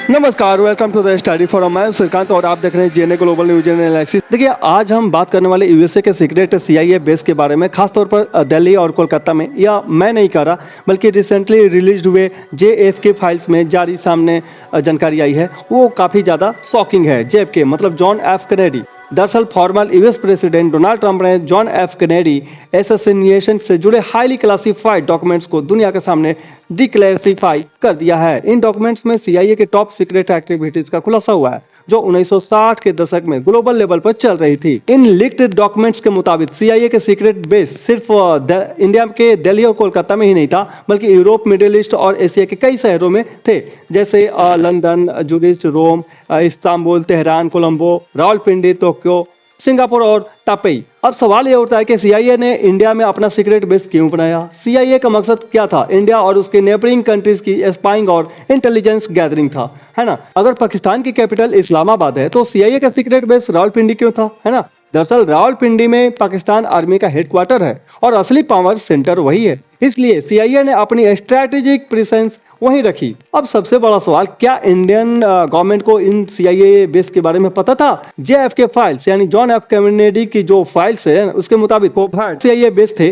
नमस्कार, welcome to the study forum. मैं श्रीकांत और आप देख रहे हैं जीएनए ग्लोबल न्यूज एनालिसिस। देखिए, आज हम बात करने वाले यूएसए के सीक्रेट सीआईए बेस के बारे में, खासतौर पर दिल्ली और कोलकाता में। या मैं नहीं कह रहा, बल्कि रिसेंटली रिलीज हुए जेएफके फाइल्स में जारी सामने जानकारी आई है, वो काफ़ी ज़्यादा शॉकिंग है। जेएफके मतलब जॉन एफ कैनेडी। दरअसल former US president Donald Trump ने जॉन एफ कैनेडी एसेसिनेशन से जुड़े हाईली क्लासिफाइड डॉक्यूमेंट्स को दुनिया के सामने डिक्लासिफाई कर दिया है। इन डॉक्यूमेंट्स में सीआईए के टॉप सीक्रेट एक्टिविटीज का खुलासा हुआ है, जो 1960 के दशक में ग्लोबल लेवल पर चल रही थी। इन लीक्ड डॉक्यूमेंट्स के मुताबिक सीआईए के सीक्रेट बेस सिर्फ इंडिया के दिल्ली और कोलकाता में ही नहीं था, बल्कि यूरोप, मिडिल ईस्ट और एशिया के कई शहरों में थे, जैसे London, Zurich, Rome, Istanbul, Tehran, Colombo, Rawalpindi, Tokyo, Singapore और तापेई। अब सवाल ये उठता है कि सीआईए ने इंडिया में अपना सीक्रेट बेस क्यों बनाया? सीआईए का मकसद क्या था? इंडिया और उसके नेबरिंग कंट्रीज की स्पाइंग और इंटेलिजेंस गैदरिंग था, है ना। अगर पाकिस्तान की कैपिटल इस्लामाबाद है, तो सीआईए का सीक्रेट बेस रावलपिंडी क्यों था, है ना। दरअसल रावलपिंडी में पाकिस्तान आर्मी का हेडक्वार्टर है और असली पावर सेंटर वही है, इसलिए सीआईए ने अपनी स्ट्रैटेजिक प्रेजेंस वहीं रखी। अब सबसे बड़ा सवाल, क्या इंडियन गवर्नमेंट को इन सीआईए बेस के बारे में पता था? जेएफके फाइल्स यानी जॉन एफ कैनेडी की जो फाइल्स है, उसके मुताबिक कोवर्ट सीआईए बेस थे,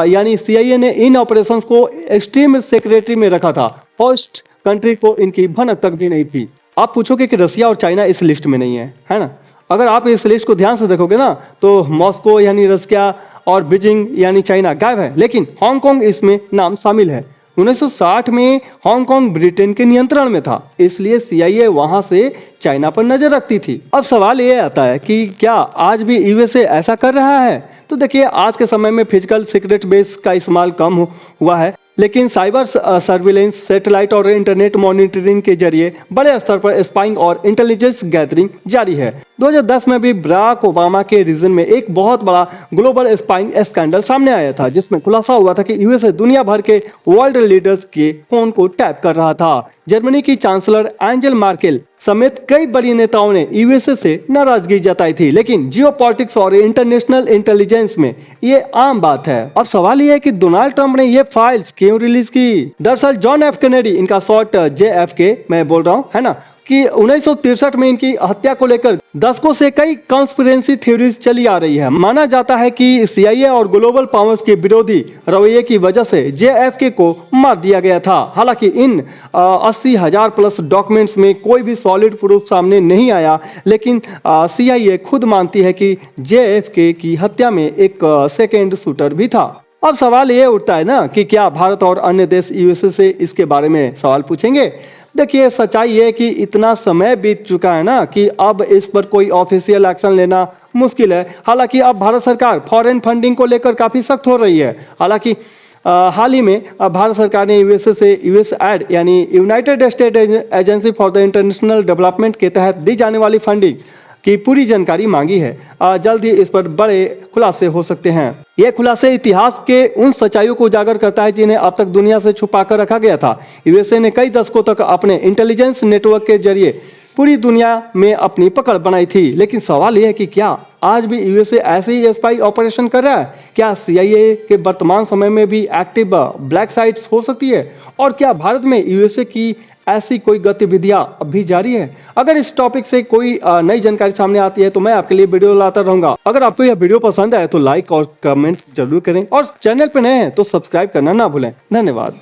यानी सीआईए ने इन ऑपरेशंस को एक्सट्रीम सेक्रेटरी में रखा था। होस्ट कंट्री को इनकी भनक तक भी नहीं थी। आप पूछोगे कि रसिया और चाइना इस लिस्ट में नहीं है ना। अगर आप इस लिस्ट को ध्यान से देखोगे ना, तो मॉस्को यानी रसिया और बीजिंग यानी चाइना गायब है, लेकिन हांगकांग इसमें नाम शामिल है। 1960 में हांगकांग ब्रिटेन के नियंत्रण में था, इसलिए सीआईए वहां से चाइना पर नजर रखती थी। अब सवाल ये आता है कि क्या आज भी यूएसए ऐसा कर रहा है? तो देखिए, आज के समय में फिजिकल सीक्रेट बेस का इस्तेमाल कम हुआ है, लेकिन साइबर सर्विलेंस, सैटेलाइट और इंटरनेट मॉनिटरिंग के जरिए बड़े स्तर पर स्पाइंग और इंटेलिजेंस गैदरिंग जारी है। 2010 में भी बराक ओबामा के रीजन में एक बहुत बड़ा ग्लोबल स्पाइंग स्कैंडल सामने आया था, जिसमें खुलासा हुआ था कि यूएसए दुनिया भर के वर्ल्ड लीडर्स के फोन को टैप कर रहा था। जर्मनी की चांसलर एंजेल मार्केल समेत कई बड़ी नेताओं ने यूएसए से नाराजगी जताई थी, लेकिन जियोपॉलिटिक्स और इंटरनेशनल इंटेलिजेंस में ये आम बात है। अब सवाल ये है कि डोनाल्ड ट्रंप ने ये फाइल्स क्यों रिलीज की? दरअसल जॉन एफ कैनेडी, इनका शॉर्ट जेएफके मैं बोल रहा हूँ, है ना, कि 1963 में इनकी हत्या को लेकर दशकों से कई कॉन्स्पिरेसी थ्योरीज चली आ रही है। माना जाता है कि सीआईए और ग्लोबल पावर्स के विरोधी रवैये की वजह से जेएफके को मार दिया गया था। हालांकि इन 80,000 प्लस डॉक्यूमेंट्स में कोई भी सॉलिड प्रूफ सामने नहीं आया, लेकिन सीआईए खुद मानती है कि जेएफके की हत्या में एक सेकेंड शूटर भी था। अब सवाल ये उठता है ना कि क्या भारत और अन्य देश यूएसए से इसके बारे में सवाल पूछेंगे? देखिए, सच्चाई है कि इतना समय बीत चुका है ना कि अब इस पर कोई ऑफिशियल एक्शन लेना मुश्किल है। हालांकि अब भारत सरकार फॉरेन फंडिंग को लेकर काफ़ी सख्त हो रही है। हालांकि हाल ही में भारत सरकार ने यूएसए से यूएसएड यानी United state agency for the international development के तहत दी जाने वाली फंडिंग की पूरी जानकारी मांगी है। जल्द ही इस पर बड़े खुलासे हो सकते हैं। ये खुलासे इतिहास के उन सच्चाइयों को उजागर करता है जिन्हें अब तक दुनिया से छुपा कर रखा गया था। यूएसए ने कई दशकों तक अपने इंटेलिजेंस नेटवर्क के जरिए पूरी दुनिया में अपनी पकड़ बनाई थी, लेकिन सवाल यह है कि क्या आज भी यूएसए ऐसे ही स्पाई ऑपरेशन कर रहा है? क्या सीआईए के वर्तमान समय में भी एक्टिव ब्लैक साइट्स हो सकती है? और क्या भारत में यूएसए की ऐसी कोई गतिविधियां अब भी जारी है? अगर इस टॉपिक से कोई नई जानकारी सामने आती है तो मैं आपके लिए वीडियो लाता रहूंगा। अगर आपको यह वीडियो पसंद आए तो लाइक और कमेंट जरूर करें, और चैनल पर नए हैं तो सब्सक्राइब करना ना भूलें। धन्यवाद।